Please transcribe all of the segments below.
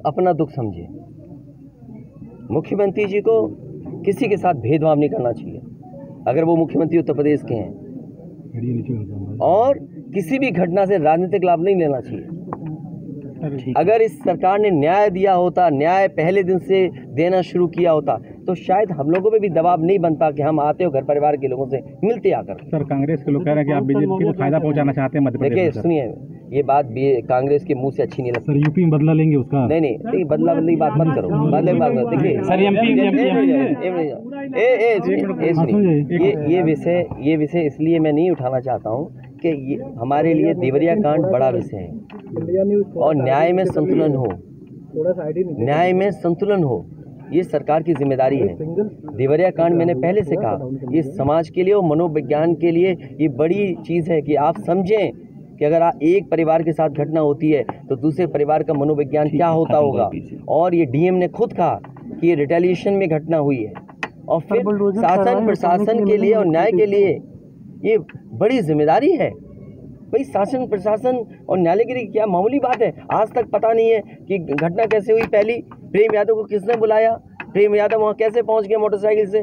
अपना दुख समझे। मुख्यमंत्री जी को किसी के साथ भेदभाव नहीं करना चाहिए। अगर वो मुख्यमंत्री उत्तर प्रदेश के हैं, और किसी भी घटना से राजनीतिक लाभ नहीं लेना चाहिए। अगर इस सरकार ने न्याय दिया होता, न्याय पहले दिन से देना शुरू किया होता, तो शायद हम लोगों पे भी दबाव नहीं बनता कि हम आते हो घर परिवार के लोगों से मिलते आकर। सर, कांग्रेस के लोग कह रहे हैं कि आप बीजेपी को फायदा पहुंचाना चाहते हैं मध्य प्रदेश में। देखिए सुनिए, ये बात कांग्रेस के मुंह से अच्छी नहीं लगती। सर, यूपी में बदला लेंगे उसका? नहीं, देखिए बदला बदली की बात मत करो, बदले की बात मत। देखिए सर, ये विषय इसलिए मैं नहीं उठाना चाहता हूँ कि ये हमारे लिए देवरिया कांड बड़ा विषय है, और न्याय में संतुलन हो, न्याय में संतुलन हो, ये सरकार की जिम्मेदारी है। देवरिया कांड मैंने पहले से कहा, ये समाज के लिए और मनोविज्ञान के लिए ये बड़ी चीज़ है कि आप समझें कि अगर एक परिवार के साथ घटना होती है तो दूसरे परिवार का मनोविज्ञान क्या होता होगा। और ये डीएम ने खुद कहा कि ये रिटेलिएशन में घटना हुई है, और फिर शासन प्रशासन के लिए और न्याय के लिए ये बड़ी जिम्मेदारी है। भाई शासन प्रशासन और न्यायालय के लिए क्या मामूली बात है। आज तक पता नहीं है कि घटना कैसे हुई। पहली, प्रेम यादव को किसने बुलाया, प्रेम यादव वहाँ कैसे पहुँच गया मोटरसाइकिल से,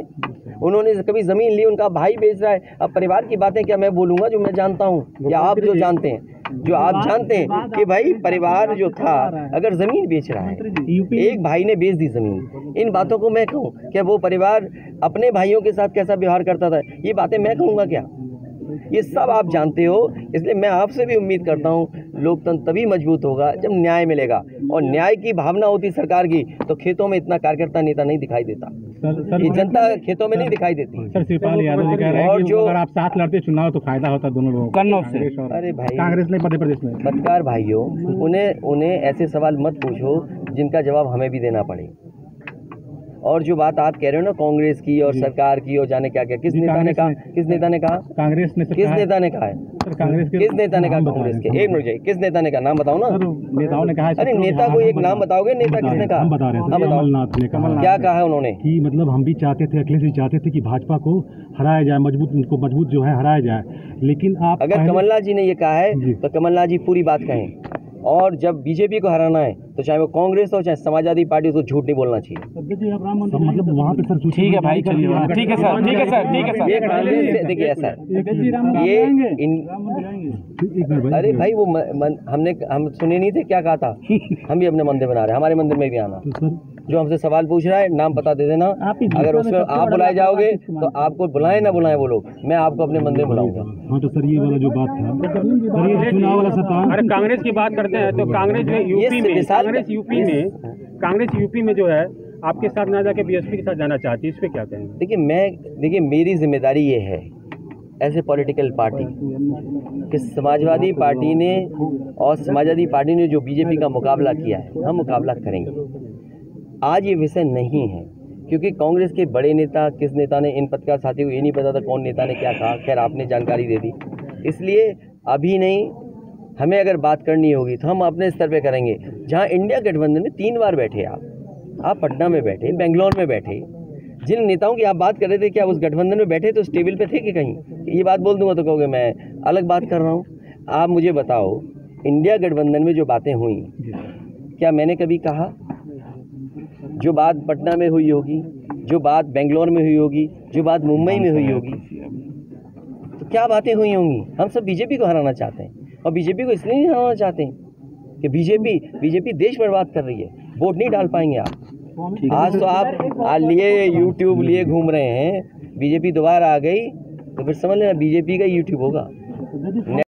उन्होंने कभी ज़मीन ली, उनका भाई बेच रहा है। अब परिवार की बातें क्या मैं बोलूँगा जो मैं जानता हूँ, या आप जो जानते हैं, जो आप जानते हैं कि भाई परिवार जो था अगर ज़मीन बेच रहा है, एक भाई ने बेच दी ज़मीन, इन बातों को मैं कहूँ क्या वो परिवार अपने भाइयों के साथ कैसा व्यवहार करता था, ये बातें मैं कहूँगा क्या? ये सब आप जानते हो। इसलिए मैं आपसे भी उम्मीद करता हूँ लोकतंत्र तभी मजबूत होगा जब न्याय मिलेगा, और न्याय की भावना होती सरकार की तो खेतों में इतना कार्यकर्ता नेता नहीं दिखाई देता। ये जनता खेतों में नहीं दिखाई देती। सर, शिवपाल यादव जी कह रहे हैं कि अगर आप साथ लड़ते चुनाव तो फायदा होता दोनों लोगों को। अरे भाई, कांग्रेस ने मध्य प्रदेश में पत्रकार भाइयों, उन्हें ऐसे सवाल मत पूछो जिनका जवाब हमें भी देना पड़े। और जो बात आप कह रहे हो ना कांग्रेस की और सरकार की और जाने क्या क्या, किस नेता ने कहा? किस नेता ने कहा? कांग्रेस ने। किस नेता ने कहा है? कांग्रेस के किस नेता ने कहा? कांग्रेस के एक मिनट, किस नेता ने कहा? नाम बताओ ना। नेताओं ने कहा। अरे नेता को एक नाम बताओगे? नेता किसने कहा? हम बता रहे हैं। कमलनाथ ने कहा। क्या कहा है उन्होंने? कि मतलब हम भी चाहते थे, अखिलेश जी चाहते थे कि भाजपा को हराया जाए, उनको मजबूत जो है हराया जाए, लेकिन आप अगर कमलनाथ जी ने ये कहा है तो कमलनाथ जी पूरी बात कहें। और जब बीजेपी को हराना है तो चाहे वो कांग्रेस हो चाहे समाजवादी पार्टी, उसको झूठ नहीं बोलना चाहिए। मतलब वहाँ पे सर ठीक है भाई, चलिए ठीक है सर, ठीक है सर, ठीक है सर। ये कांग्रेस से देखिए ऐसा है, ये अरे भाई वो हम सुने नहीं थे क्या कहा था। हम भी अपने मंदिर बना रहे हैं, हमारे मंदिर में भी आना। जो हमसे सवाल पूछ रहा है नाम पता दे देना। अगर उसमें आप बुलाए जाओगे तो आपको बुलाए ना बुलाए वो लोग, मैं आपको अपने मंदिर बुलाऊंगा। हाँ तो सर ये वाला जो बात था, चुनाव वाला सर, अरे कांग्रेस की बात करते हैं तो कांग्रेस यूपी में जो है आपके साथ ना जाके बीएसपी के साथ जाना चाहती है, इस पे क्या कहेंगे? देखिए मेरी जिम्मेदारी ये है एज ए पॉलिटिकल पार्टी कि समाजवादी पार्टी ने और समाजवादी पार्टी ने जो बीजेपी का मुकाबला किया है, हम मुकाबला करेंगे। आज ये विषय नहीं है क्योंकि कांग्रेस के बड़े नेता, किस नेता ने, इन पत्रकार साथियों को ये नहीं पता था कौन नेता ने क्या कहा। खैर आपने जानकारी दे दी, इसलिए अभी नहीं, हमें अगर बात करनी होगी तो हम अपने स्तर पे करेंगे। जहां इंडिया गठबंधन में 3 बार बैठे आप पटना में बैठे, बेंगलोर में बैठे, जिन नेताओं की आप बात कर रहे थे क्या उस गठबंधन में बैठे तो उस टेबल पे थे कि कहीं? ये बात बोल दूंगा तो कहोगे मैं अलग बात कर रहा हूँ। आप मुझे बताओ, इंडिया गठबंधन में जो बातें हुई, क्या मैंने कभी कहा जो बात पटना में हुई होगी, जो बात बेंगलोर में हुई होगी, जो बात मुंबई में हुई होगी, तो क्या बातें हुई होंगी? हम सब बीजेपी को हराना चाहते हैं, और बीजेपी को इसलिए नहीं हराना चाहते हैं कि बीजेपी देश बर्बाद कर रही है। वोट नहीं डाल पाएंगे आप। आज तो आप लिए यूट्यूब लिए घूम रहे हैं, बीजेपी दोबारा आ गई तो फिर समझ लेना बीजेपी का यूट्यूब होगा।